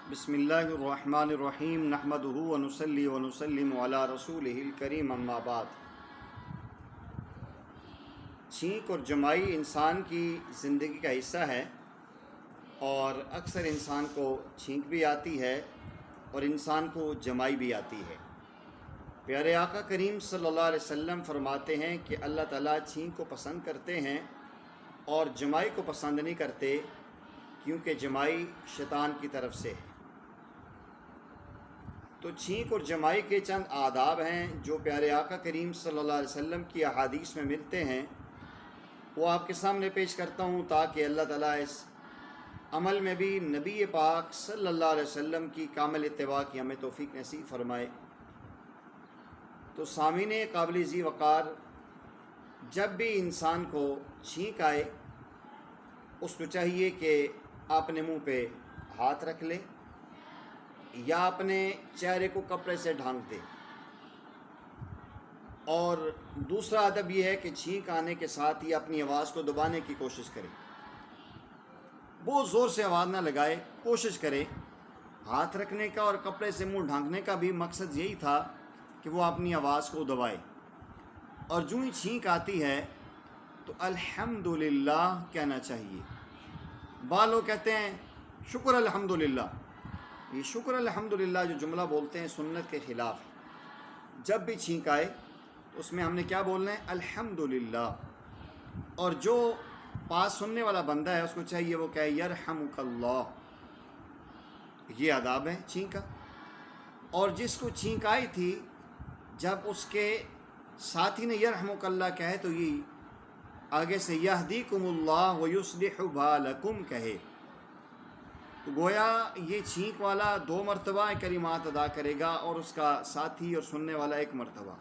بسم اللہ الرحمن الرحیم نحمدہ ونصلی ونسلم علی رسولہ الکریم اما بعد۔ چھینک اور جمائی انسان کی زندگی کا حصہ ہے اور اکثر انسان کو چھینک بھی آتی ہے اور انسان کو جمائی بھی آتی ہے۔ پیارے آقا کریم صلی اللہ علیہ وسلم فرماتے ہیں کہ اللہ تعالیٰ چھینک کو پسند کرتے ہیں اور جمائی کو پسند نہیں کرتے، کیونکہ جمائی شیطان کی طرف سے ہے۔ تو چھینک اور جمائی کے چند آداب ہیں جو پیارے آقا کریم صلی اللہ علیہ وسلم کی احادیث میں ملتے ہیں، وہ آپ کے سامنے پیش کرتا ہوں تاکہ اللہ تعالیٰ اس عمل میں بھی نبی پاک صلی اللہ علیہ وسلم کی کامل اتباع کی ہمیں توفیق نصیب فرمائے۔ تو سامعین قابل ذی وقار، جب بھی انسان کو چھینک آئے اس کو چاہیے کہ اپنے منہ پہ ہاتھ رکھ لے یا اپنے چہرے کو کپڑے سے ڈھانک دے، اور دوسرا ادب یہ ہے کہ چھینک آنے کے ساتھ ہی اپنی آواز کو دبانے کی کوشش کرے، بہت زور سے آواز نہ لگائے، کوشش کرے۔ ہاتھ رکھنے کا اور کپڑے سے منہ ڈھانکنے کا بھی مقصد یہی تھا کہ وہ اپنی آواز کو دبائے، اور جو ہی چھینک آتی ہے تو الحمدللہ کہنا چاہیے۔ بعض لوگ کہتے ہیں شکر الحمدللہ، یہ شکر الحمدللہ جو جملہ بولتے ہیں سنت کے خلاف ہے۔ جب بھی چھینک آئے تو اس میں ہم نے کیا بولنا ہے؟ الحمدللہ۔ اور جو پاس سننے والا بندہ ہے اس کو چاہیے وہ کہے یرحمک اللہ۔ یہ آداب ہے چھینک کا۔ اور جس کو چھینک آئی تھی، جب اس کے ساتھی نے یرحمک اللہ کہے تو یہ آگے سے یہدیکم اللہ ویصلح بالکم کہے، تو گویا یہ چھینک والا 2 مرتبہ کلمات ادا کرے گا اور اس کا ساتھی اور سننے والا 1 مرتبہ۔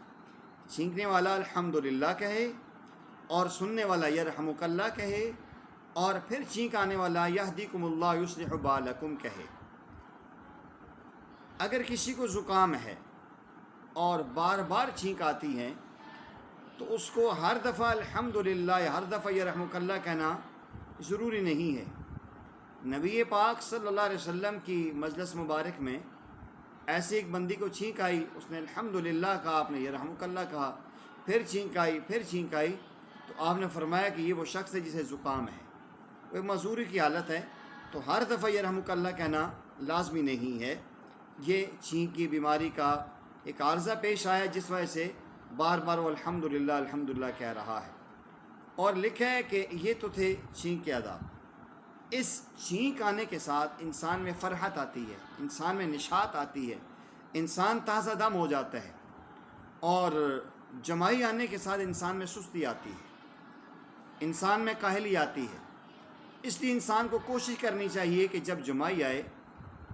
چھینکنے والا الحمدللہ کہے اور سننے والا یرحمک اللہ کہے، اور پھر چھینک آنے والا یہدیکم اللہ یصلح بالکم کہے۔ اگر کسی کو زکام ہے اور بار بار چھینک آتی ہے تو اس کو ہر دفعہ الحمدللہ یا ہر دفعہ یرحمک اللہ کہنا ضروری نہیں ہے۔ نبی پاک صلی اللہ علیہ وسلم کی مجلس مبارک میں ایسے ایک بندی کو چھینک آئی، اس نے الحمدللہ کہا، آپ نے یرحمک اللہ کہا، پھر چھینک آئی، تو آپ نے فرمایا کہ یہ وہ شخص ہے جسے زکام ہے، وہ معذوری کی حالت ہے، تو ہر دفعہ یرحمک اللہ کہنا لازمی نہیں ہے۔ یہ چھینک کی بیماری کا ایک عارضہ پیش آیا جس وجہ سے بار بار وہ الحمدللہ کہہ رہا ہے۔ اور لکھا ہے کہ یہ تو تھے چھینک کے آداب۔ اس چھینک آنے کے ساتھ انسان میں فرحت آتی ہے، انسان میں نشاط آتی ہے، انسان تازہ دم ہو جاتا ہے، اور جمائی آنے کے ساتھ انسان میں سستی آتی ہے، انسان میں کاہلی آتی ہے۔ اس لیے انسان کو کوشش کرنی چاہیے کہ جب جمائی آئے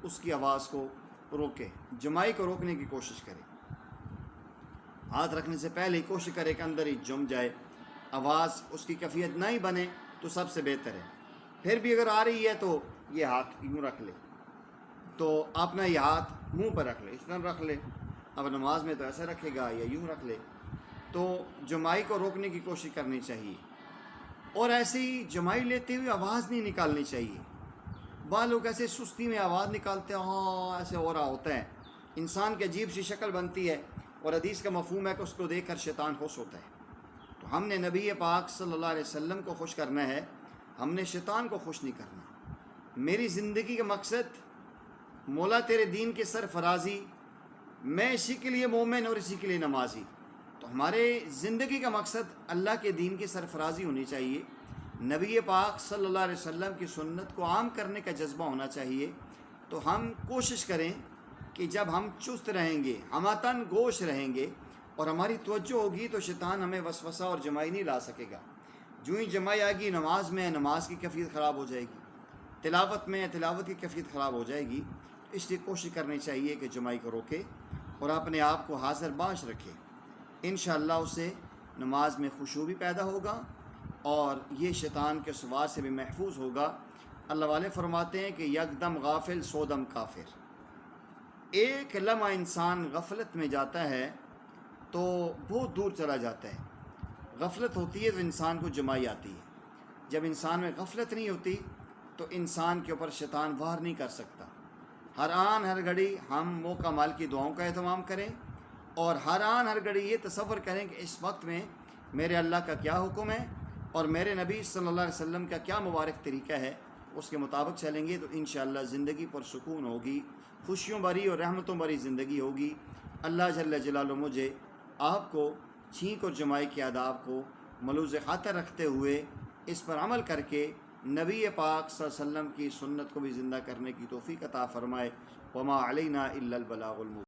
اس کی آواز کو روکے، جمائی کو روکنے کی کوشش کرے۔ ہاتھ رکھنے سے پہلے ہی کوشش کرے کہ اندر ہی جم جائے، آواز اس کی کیفیت نہ ہی بنے تو سب سے بہتر ہے۔ پھر بھی اگر آ رہی ہے تو یہ ہاتھ یوں رکھ لے، تو اپنا یہ ہاتھ منہ پر رکھ لے، اس طرح رکھ لے، اب نماز میں تو ایسے رکھے گا یا یوں رکھ لے، تو جمائی کو روکنے کی کوشش کرنی چاہیے۔ اور ایسے ہی جمائی لیتے ہوئے آواز نہیں نکالنی چاہیے۔ بعض لوگ ایسے سستی میں آواز نکالتے ہیں، ہاں ایسے ہو رہا ہوتا ہے، انسان کی عجیب سی شکل بنتی ہے، اور حدیث کا مفہوم ہے کہ اس کو دیکھ کر شیطان خوش ہوتا ہے۔ تو ہم نے نبی پاک صلی اللہ علیہ وسلم کو خوش کرنا ہے، ہم نے شیطان کو خوش نہیں کرنا۔ میری زندگی کا مقصد مولا تیرے دین کی سرفرازی، میں اسی کے لیے مومن اور اسی کے لیے نمازی۔ تو ہمارے زندگی کا مقصد اللہ کے دین کی سرفرازی ہونی چاہیے، نبی پاک صلی اللہ علیہ وسلم کی سنت کو عام کرنے کا جذبہ ہونا چاہیے۔ تو ہم کوشش کریں کہ جب ہم چست رہیں گے، ہمتن گوش رہیں گے اور ہماری توجہ ہوگی تو شیطان ہمیں وسوسہ اور جمائی نہیں لا سکے گا۔ جو ہی جمائی آئے گی نماز میں، نماز کی کیفیت خراب ہو جائے گی، تلاوت میں تلاوت کی کیفیت خراب ہو جائے گی۔ اس لیے کوشش کرنی چاہیے کہ جمائی کو روکے اور اپنے آپ کو حاضر باش رکھے۔ انشاءاللہ اس سے نماز میں خشوع بھی پیدا ہوگا اور یہ شیطان کے سوار سے بھی محفوظ ہوگا۔ اللہ والے فرماتے ہیں کہ یکدم غافل سودم کافر۔ ایک لمحہ انسان غفلت میں جاتا ہے تو بہت دور چلا جاتا ہے۔ غفلت ہوتی ہے تو انسان کو جمائی آتی ہے۔ جب انسان میں غفلت نہیں ہوتی تو انسان کے اوپر شیطان وار نہیں کر سکتا۔ ہر آن ہر گھڑی ہم موقع مال کی دعاؤں کا اہتمام کریں، اور ہر آن ہر گھڑی یہ تصور کریں کہ اس وقت میں میرے اللہ کا کیا حکم ہے اور میرے نبی صلی اللہ علیہ وسلم کا کیا مبارک طریقہ ہے، اس کے مطابق چلیں گے تو انشاءاللہ زندگی پر سکون ہوگی، خوشیوں بھری اور رحمتوں بھری زندگی ہوگی۔ اللہ جل جلالہ مجھے آپ کو چھینک اور جمائی کے آداب کو ملوز خاطر رکھتے ہوئے اس پر عمل کر کے نبی پاک صلی اللہ علیہ وسلم کی سنت کو بھی زندہ کرنے کی توفیق عطا فرمائے۔ وما علینا الا البلاغ المبین۔